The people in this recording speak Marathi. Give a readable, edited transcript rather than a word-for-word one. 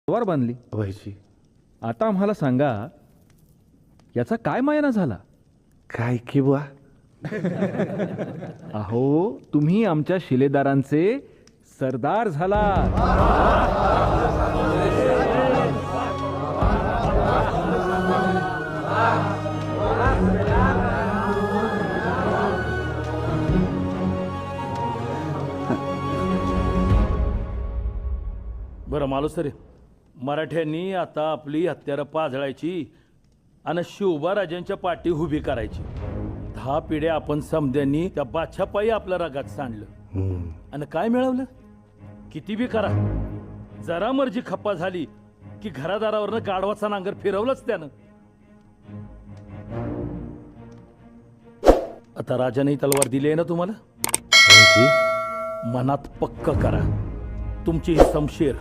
तलवार बांधली व्हायची. आता आम्हाला सांगा याचा काय मायना झाला. काय की बुवा. अहो तुम्ही आमच्या शिलेदारांचे सरदार झाला. बरं मालुसरे, मराठ्यांनी आता आपली हत्यारं पाजळायची आणि शिवबाराजांच्या पाठी उभी करायची. 10 पिढ्या आपण समद्यांनी त्या बादशापायी आपल्या रगात सांडलं आणि काय मिळवलं. किती बी करा, जरा मर्जी खप्पा झाली की घरादारावरनं गाढवाचा नांगर फिरवलंच त्यानं. आता राजाने तलवार दिली आहे ना तुम्हाला, व्हायची. मनात पक्क करा तुमची ही समशेर